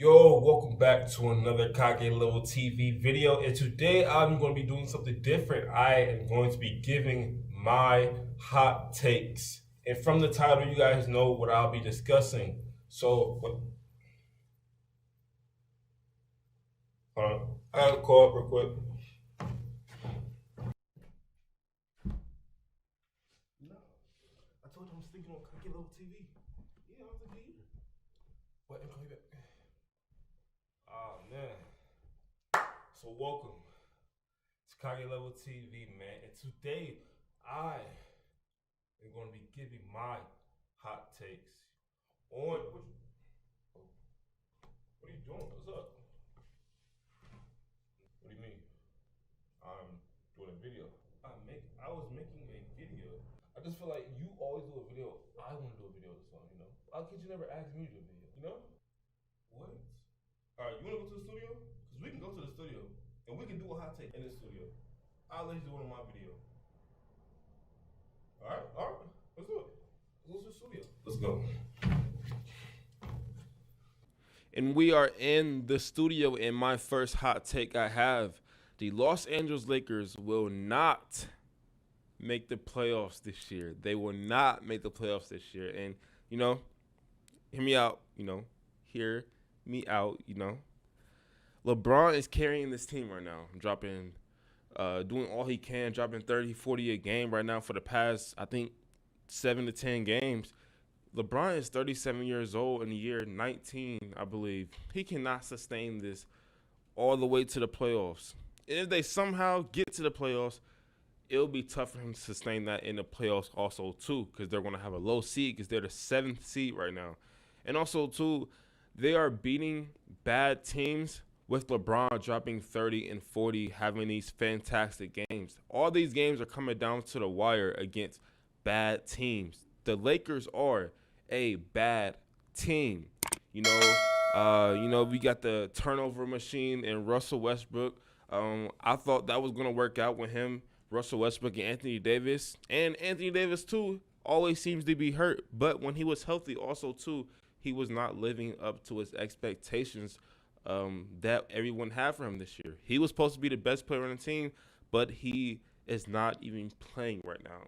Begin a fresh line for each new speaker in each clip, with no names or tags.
Yo, welcome back to another Kagelvltv video, and today I'm going to be doing something different. I am going to be giving my hot takes, and from the title, you guys know what I'll be discussing. I got a call up real quick. No, I told you I was thinking on Kagelvltv. Yeah, I was thinking either. What? Call you back. Oh man. So welcome to Kagelvltv, man. And today I am going to be giving my hot takes on. What are you doing? What's up? What do you mean? I'm doing a video. I was making a video. I just feel like you always do a video. I want to do a video this one. Why could you never ask me to do a video? What? All right, you want to go to the studio? Because we can go to the studio and we can do a hot take in the studio. I'll let you do it on my video. All right. Let's do it. Let's go to the studio. Let's go. And we are in the studio, and my first hot take I have: the Los Angeles Lakers will not make the playoffs this year. They will not make the playoffs this year. And, hear me out, hear me out, LeBron is carrying this team right now, doing all he can, dropping 30, 40 a game right now for the past, I think, 7 to 10 games. LeBron is 37 years old in the year 19, I believe. He cannot sustain this all the way to the playoffs. And if they somehow get to the playoffs, it'll be tough for him to sustain that in the playoffs also, too, because they're going to have a low seed because they're the 7th seed right now. And also, too, they are beating bad teams with LeBron dropping 30 and 40, having these fantastic games. All these games are coming down to the wire against bad teams. The Lakers are a bad team. We got the turnover machine in Russell Westbrook. I thought that was going to work out with him, Russell Westbrook, and Anthony Davis. And Anthony Davis, too, always seems to be hurt. But when he was healthy also, too, he was not living up to his expectations that everyone had for him this year. He was supposed to be the best player on the team, but he is not even playing right now.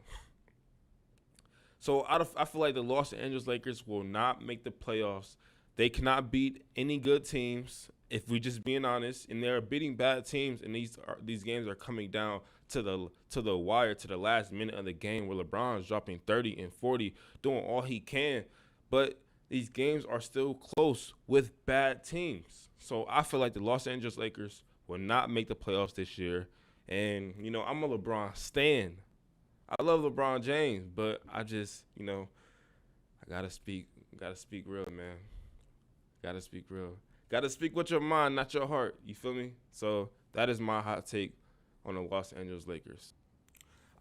So I feel like the Los Angeles Lakers will not make the playoffs. They cannot beat any good teams, if we're just being honest, and they're beating bad teams, and these games are coming down to the wire, to the last minute of the game, where LeBron's dropping 30 and 40, doing all he can, but these games are still close with bad teams. So I feel like the Los Angeles Lakers will not make the playoffs this year. And, I'm a LeBron stan. I love LeBron James, but I just, I gotta speak real, man. Gotta speak real. Gotta speak with your mind, not your heart. You feel me? So that is my hot take on the Los Angeles Lakers.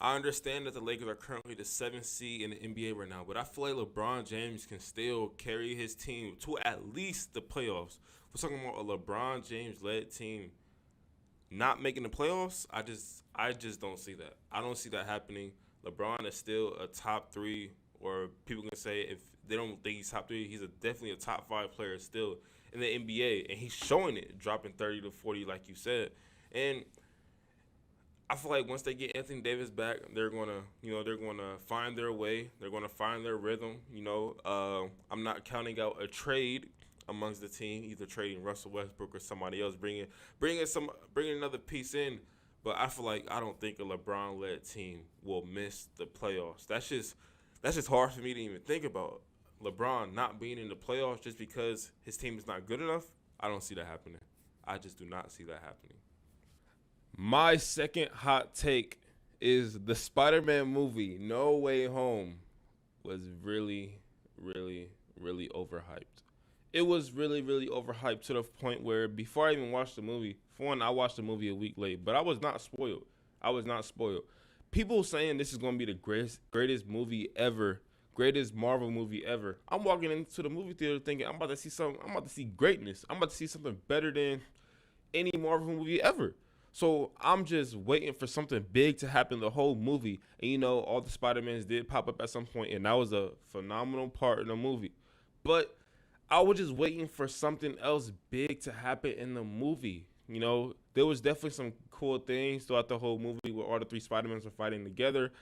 I understand that the Lakers are currently the 7th seed in the NBA right now, but I feel like LeBron James can still carry his team to at least the playoffs. We're talking about a LeBron James-led team not making the playoffs. I just don't see that. I don't see that happening. LeBron is still a top 3, or people can say if they don't think he's top 3, he's definitely a top 5 player still in the NBA, and he's showing it, dropping 30 to 40 like you said. And I feel like once they get Anthony Davis back, they're gonna find their way. They're gonna find their rhythm. I'm not counting out a trade amongst the team, either trading Russell Westbrook or somebody else, bringing another piece in. But I feel like I don't think a LeBron-led team will miss the playoffs. That's just hard for me to even think about. LeBron not being in the playoffs just because his team is not good enough. I don't see that happening. I just do not see that happening. My second hot take is the Spider-Man movie No Way Home was really, really, really overhyped. It was really, really overhyped to the point where before I even watched the movie, for one, I watched the movie a week late, but I was not spoiled. People saying this is going to be the greatest movie ever, greatest Marvel movie ever. I'm walking into the movie theater thinking I'm about to see something. I'm about to see greatness. I'm about to see something better than any Marvel movie ever. So I'm just waiting for something big to happen the whole movie. And all the Spider-Mans did pop up at some point, and that was a phenomenal part of the movie. But I was just waiting for something else big to happen in the movie. You know, there was definitely some cool things throughout the whole movie where all the three Spider-Mans were fighting together.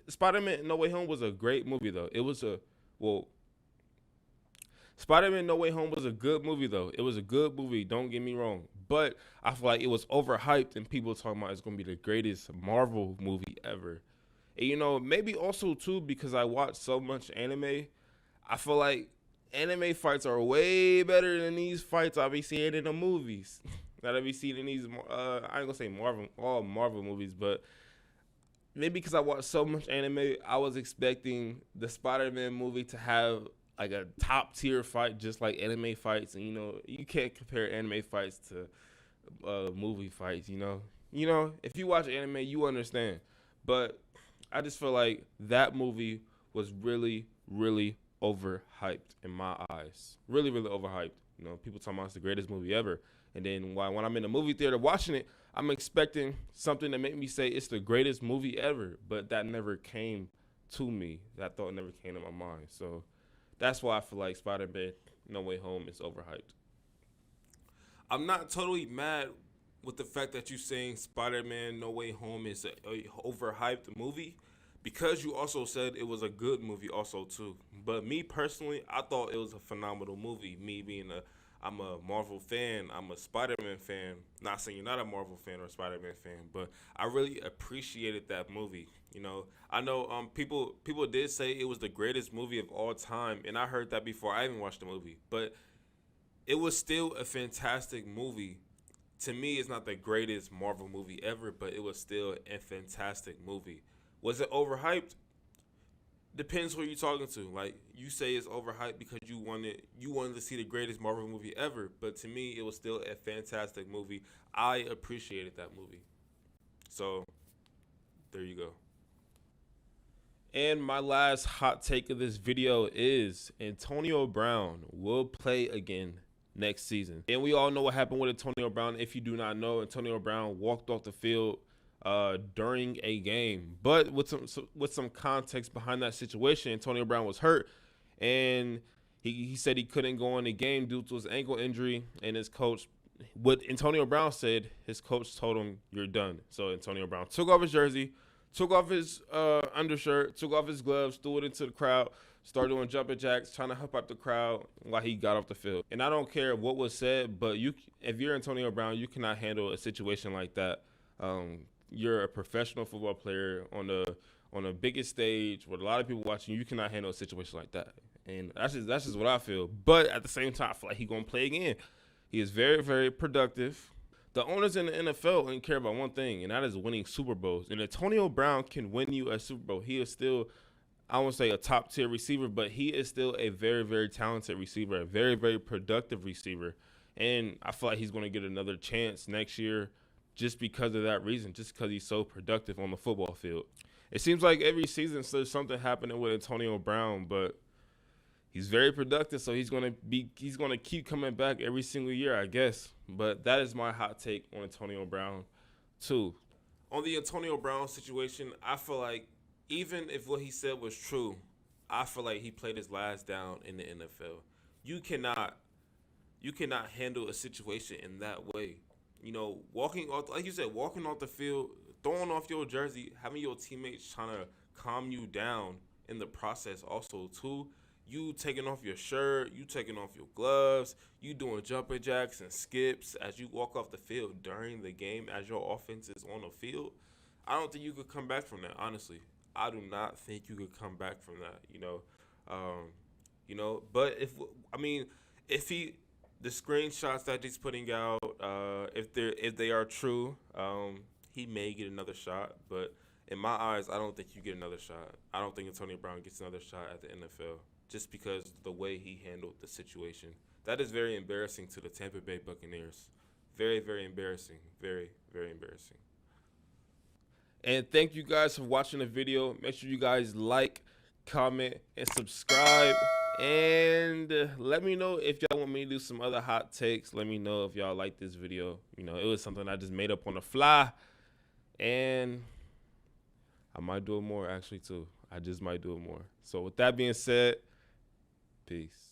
Spider-Man No Way Home was a great movie, though. It was a, well, Spider-Man No Way Home was a good movie, though. It was a good movie, don't get me wrong. But I feel like it was overhyped and people talking about it's going to be the greatest Marvel movie ever. And, you know, maybe also, too, because I watch so much anime, I feel like anime fights are way better than these fights I be seeing in the movies that I be seeing in these. I ain't gonna say all Marvel movies, but maybe because I watch so much anime, I was expecting the Spider-Man movie to have like a top tier fight, just like anime fights. And you know, you can't compare anime fights to movie fights. If you watch anime, you understand. But I just feel like that movie was really, really overhyped in my eyes. Really, really overhyped. You know, people talking about it's the greatest movie ever. And then when I'm in the movie theater watching it, I'm expecting something to make me say it's the greatest movie ever. But that never came to me. That thought never came to my mind. So that's why I feel like Spider-Man No Way Home is overhyped. I'm not totally mad with the fact that you're saying Spider-Man No Way Home is a overhyped movie, because you also said it was a good movie also too. But me personally, I thought it was a phenomenal movie. Me being I'm a Marvel fan, I'm a Spider-Man fan. Not saying you're not a Marvel fan or a Spider-Man fan, but I really appreciated that movie. You know, I know people did say it was the greatest movie of all time, and I heard that before I even watched the movie. But it was still a fantastic movie. To me, it's not the greatest Marvel movie ever, but it was still a fantastic movie. Was it overhyped? Depends who you're talking to. Like, you say it's overhyped because you wanted to see the greatest Marvel movie ever, but to me it was still a fantastic movie. I appreciated that movie. So there you go. And my last hot take of this video is Antonio Brown will play again next season. And we all know what happened with Antonio Brown. If you do not know, Antonio Brown walked off the field during a game. But with some context behind that situation, Antonio Brown was hurt, and he said he couldn't go in the game due to his ankle injury. And his coach, what Antonio Brown said, his coach told him, "You're done." So Antonio Brown took off his jersey, took off his undershirt, took off his gloves, threw it into the crowd, started doing jumping jacks, trying to help out the crowd while he got off the field. And I don't care what was said, but if you're Antonio Brown, you cannot handle a situation like that. You're a professional football player on the biggest stage with a lot of people watching. You cannot handle a situation like that, and that's just what I feel. But at the same time, I feel like he's gonna play again. He is very, very productive. The owners in the NFL only care about one thing, and that is winning Super Bowls. And Antonio Brown can win you a Super Bowl. He is still, I won't say a top tier receiver, but he is still a very, very talented receiver, a very, very productive receiver. And I feel like he's going to get another chance next year just because of that reason, just because he's so productive on the football field. It seems like every season there's something happening with Antonio Brown, but he's very productive, so he's gonna keep coming back every single year, I guess. But that is my hot take on Antonio Brown, too. On the Antonio Brown situation, I feel like even if what he said was true, I feel like he played his last down in the NFL. You cannot handle a situation in that way. You know, walking off, like you said, walking off the field, throwing off your jersey, having your teammates trying to calm you down in the process also, too. You taking off your shirt, you taking off your gloves, you doing jumping jacks and skips as you walk off the field during the game as your offense is on the field. I don't think you could come back from that, honestly. I do not think you could come back from that, But if the screenshots that he's putting out, if they are true, he may get another shot. But in my eyes, I don't think you get another shot. I don't think Antonio Brown gets another shot at the NFL just because of the way he handled the situation. That is very embarrassing to the Tampa Bay Buccaneers. Very, very embarrassing. Very, very embarrassing. And thank you guys for watching the video. Make sure you guys like, comment, and subscribe. And let me know if y'all want me to do some other hot takes. Let me know if y'all like this video. You know, it was something I just made up on the fly. And I might do it more, actually, too. I just might do it more. So with that being said, peace.